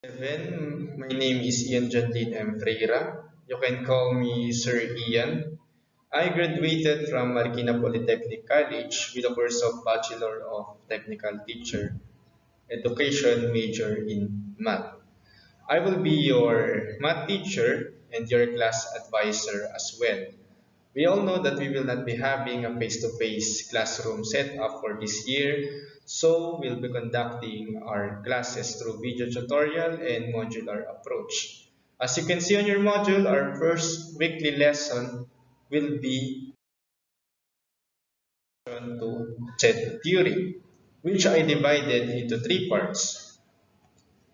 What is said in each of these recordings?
Evan, my name is Ian Janlin M. Freira. You can call me Sir Ian. I graduated from Marikina Polytechnic College with a course of Bachelor of Technical Teacher, Education major in Math. I will be your math teacher and your class advisor as well. We all know that we will not be having a face-to-face classroom setup for this year, so we'll be conducting our classes through video tutorial and modular approach. As you can see on your module, our first weekly lesson will be to set theory, which I divided into three parts.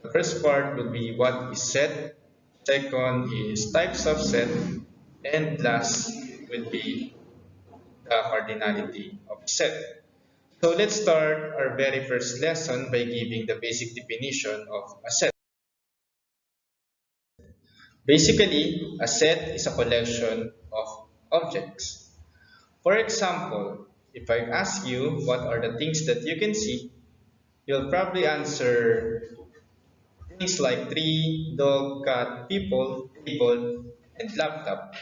The first part will be what is set, second is types of set, and last will be the cardinality of set. So let's start our very first lesson by giving the basic definition of a set. Basically, a set is a collection of objects. For example, if I ask you what are the things that you can see, you'll probably answer things like tree, dog, cat, people, table, and laptop.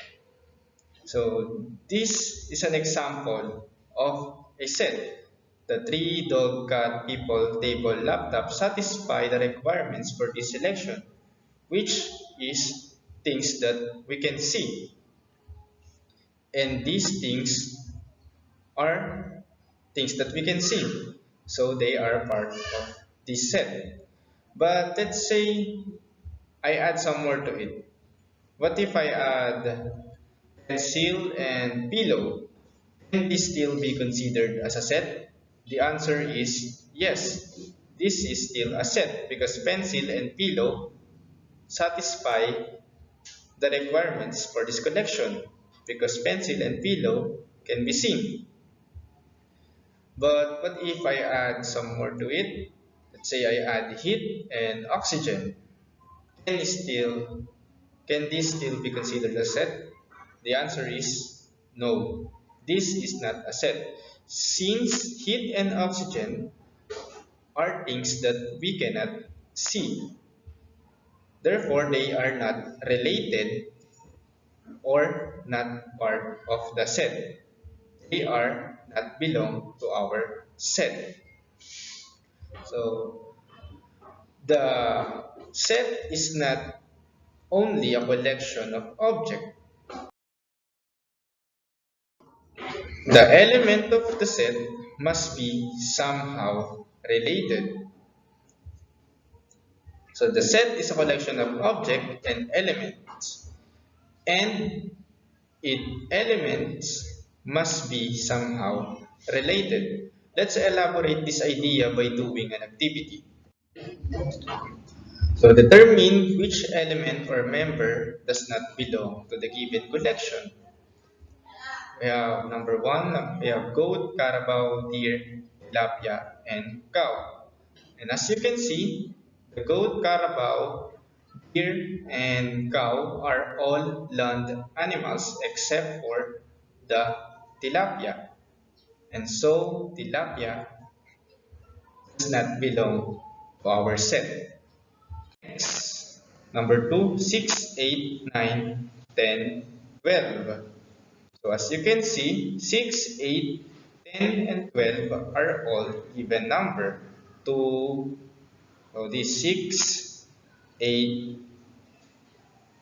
So this is an example of a set. The tree, dog, cat, people, table, laptop satisfy the requirements for this selection, which is things that we can see. And these things are things that we can see. So they are part of this set. But let's say I add some more to it. What if I add pencil and pillow? Can this still be considered as a set? The answer is yes. This is still a set because pencil and pillow satisfy the requirements for this collection because pencil and pillow can be seen. But what if I add some more to it? Let's say I add heat and oxygen. Can it still can this still be considered a set? The answer is no. This is not a set. Since heat and oxygen are things that we cannot see, therefore they are not related or not part of the set. They are not belong to our set. So the set is not only a collection of objects. The element of the set must be somehow related. So the set is a collection of objects and elements, and its elements must be somehow related. Let's elaborate this idea by doing an activity. So determine which element or member does not belong to the given collection. We have number one, we have goat, carabao, deer, tilapia, and cow. And as you can see, the goat, carabao, deer, and cow are all land animals except for the tilapia. And so, tilapia does not belong to our set. Next, number 2, 6, 8, 9, 10, 12. So as you can see, 6, 8, 10, and 12 are all even number. 2, so these 6, 8,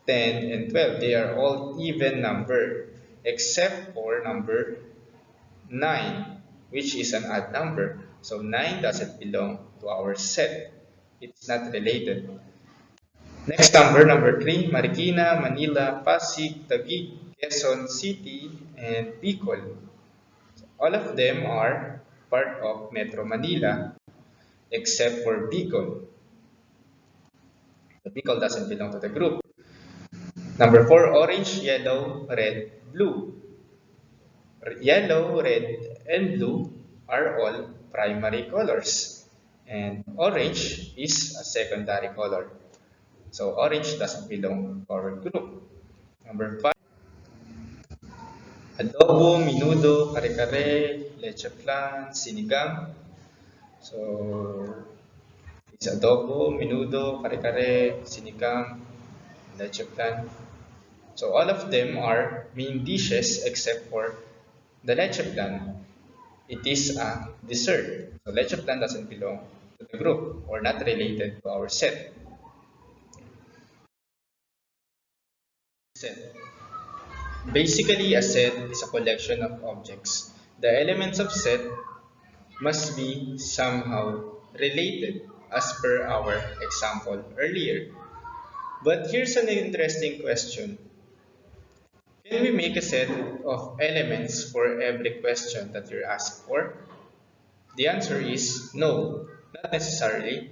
10, and 12, they are all even number except for number 9, which is an odd number. So 9 doesn't belong to our set. It's not related. Next number, number 3, Marikina, Manila, Pasig, Taguig, Quezon City, and Bicol. All of them are part of Metro Manila except for Bicol. The Bicol doesn't belong to the group. Number 4, orange, yellow, red, blue. Yellow, red, and blue are all primary colors. And orange is a secondary color. So orange doesn't belong to our group. Number 5, adobo, minudo, kare-kare, leche flan, sinigang. So is adobo, menudo, kare-kare, sinigang, leche plan. So all of them are main dishes except for the leche plan. It is a dessert. So leche plan doesn't belong to the group or not related to our set. Set. Basically, a set is a collection of objects. The elements of set must be somehow related as per our example earlier. But here's an interesting question. Can we make a set of elements for every question that you're asked for? The answer is no, not necessarily.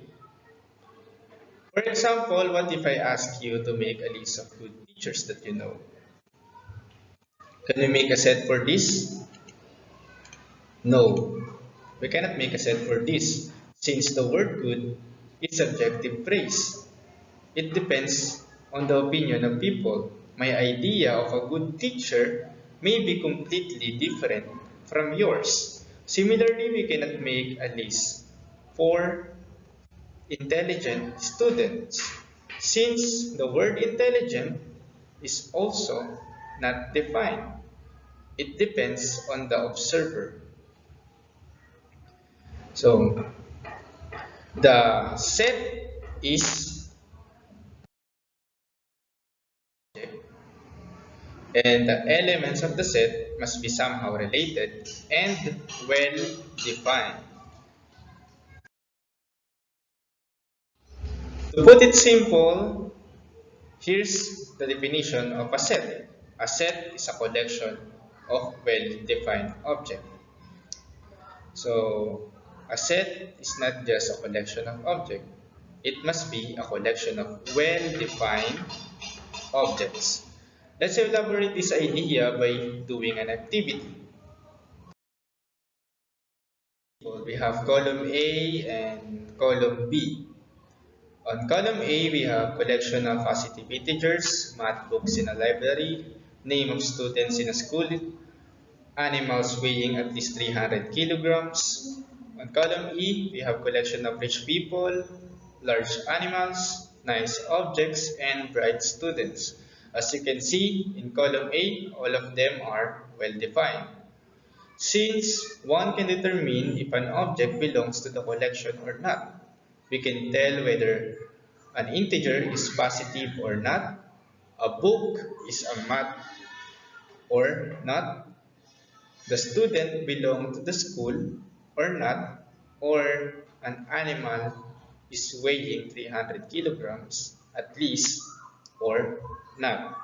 For example, what if I ask you to make a list of good teachers that you know? Can we make a set for this? No, we cannot make a set for this since the word good is subjective phrase. It depends on the opinion of people. My idea of a good teacher may be completely different from yours. Similarly, we cannot make a list for intelligent students since the word intelligent is also not defined. It depends on the observer. So, the set is and the elements of the set must be somehow related and well defined. To put it simple, here's the definition of a set. A set is a collection of well defined objects. So, a set is not just a collection of objects, it must be a collection of well defined objects. Let's elaborate this idea by doing an activity. We have column A and column B. On column A, we have collection of positive integers, math books in a library, name of students in a school, animals weighing at least 300 kilograms. On column E, we have collection of rich people, large animals, nice objects, and bright students. As you can see, in column A, all of them are well defined. Since one can determine if an object belongs to the collection or not, we can tell whether an integer is positive or not, a book is a math or not, the student belong to the school or not, or an animal is weighing 300 kilograms at least or not.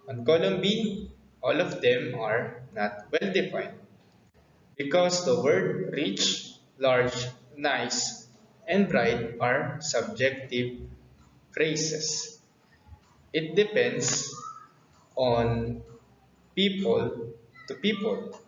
On column B, all of them are not well defined. Because the word rich, large, nice, and bright are subjective phrases. It depends on people to people.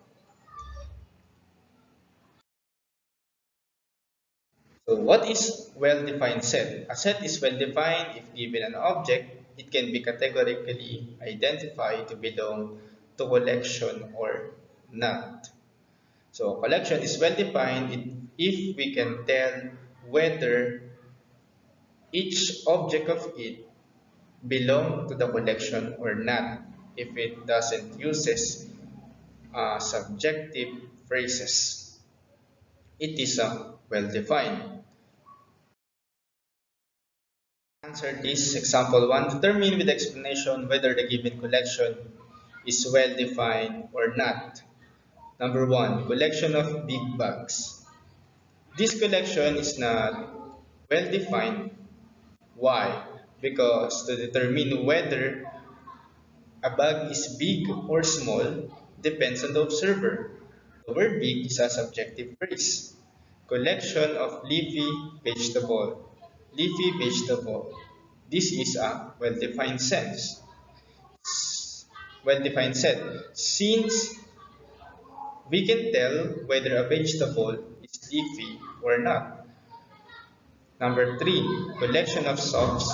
So what is well-defined set? A set is well-defined if given an object, it can be categorically identified to belong to collection or not. So a collection is well-defined if we can tell whether each object of it belong to the collection or not if it doesn't uses subjective phrases. It is well defined. Answer this example 1. Determine with explanation whether the given collection is well defined or not. Number 1. Collection of big bags. This collection is not well defined. Why? Because to determine whether a bag is big or small depends on the observer. The word big is a subjective phrase. Collection of leafy vegetable. Leafy vegetable. This is a well-defined sense. Well-defined set. Since we can tell whether a vegetable is leafy or not. Number 3. Collection of socks.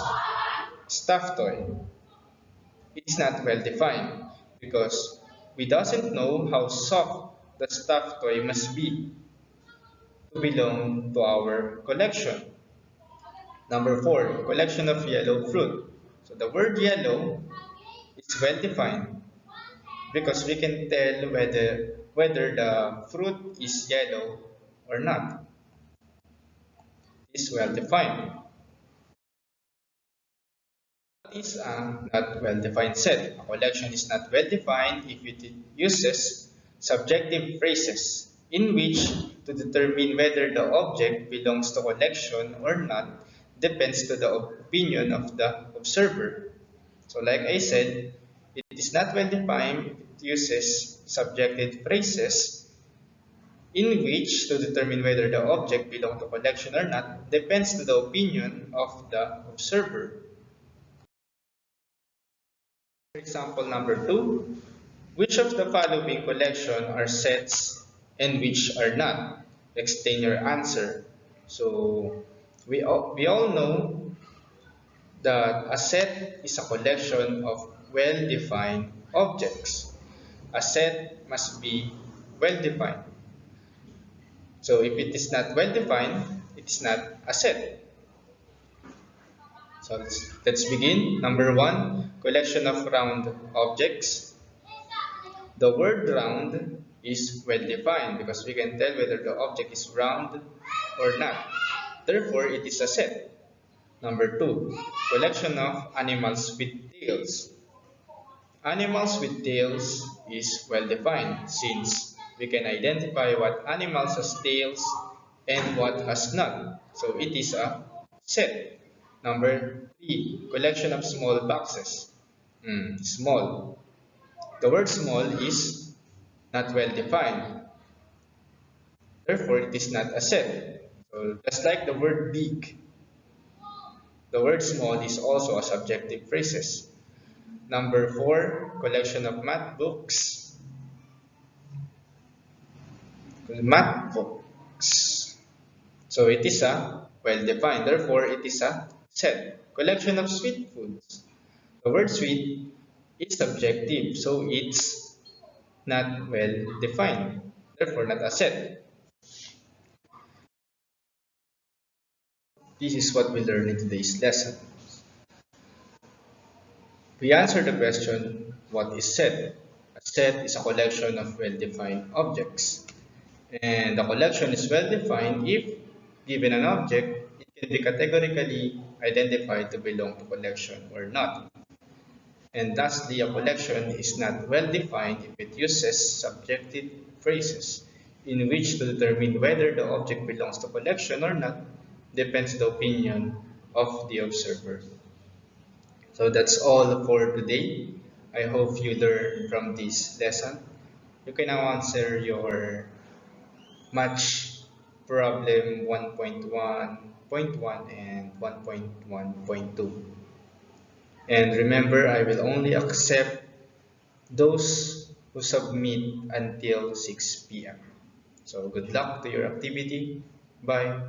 Stuffed toy. It's not well defined because we doesn't know how soft the stuffed toy must be to belong to our collection. Number four, collection of yellow fruit. So the word yellow is well defined because we can tell whether the fruit is yellow or not. It's well defined. Is a not well-defined set. A collection is not well-defined if it uses subjective phrases in which to determine whether the object belongs to collection or not depends to the opinion of the observer. So like I said, it is not well-defined if it uses subjective phrases in which to determine whether the object belongs to collection or not depends to the opinion of the observer. For example, number two, which of the following collection are sets and which are not? Explain your answer. So we all know that a set is a collection of well-defined objects. A set must be well-defined. So if it is not well-defined, it is not a set. So let's begin. Number one, collection of round objects. The word round is well defined because we can tell whether the object is round or not. Therefore, it is a set. Number two, collection of animals with tails. Animals with tails is well defined since we can identify what animals has tails and what has not. So it is a set. Number three, collection of small boxes. Small. The word small is not well defined. Therefore, it is not a set. So just like the word big, the word small is also a subjective phrases. Number four, collection of math books. Math books. So it is a well defined. Therefore, it is a set. Collection of sweet foods. The word sweet is subjective, so it's not well defined. Therefore, not a set. This is what we learned in today's lesson. We answer the question, what is set? A set is a collection of well-defined objects. And the collection is well-defined if, given an object, it can be categorically identified to belong to collection or not. And lastly, a collection is not well-defined if it uses subjective phrases in which to determine whether the object belongs to collection or not depends the opinion of the observer. So that's all for today. I hope you learned from this lesson. You can now answer your match problem 1.1.1 and 1.1.2. And remember, I will only accept those who submit until 6 p.m. So good luck to your activity. Bye.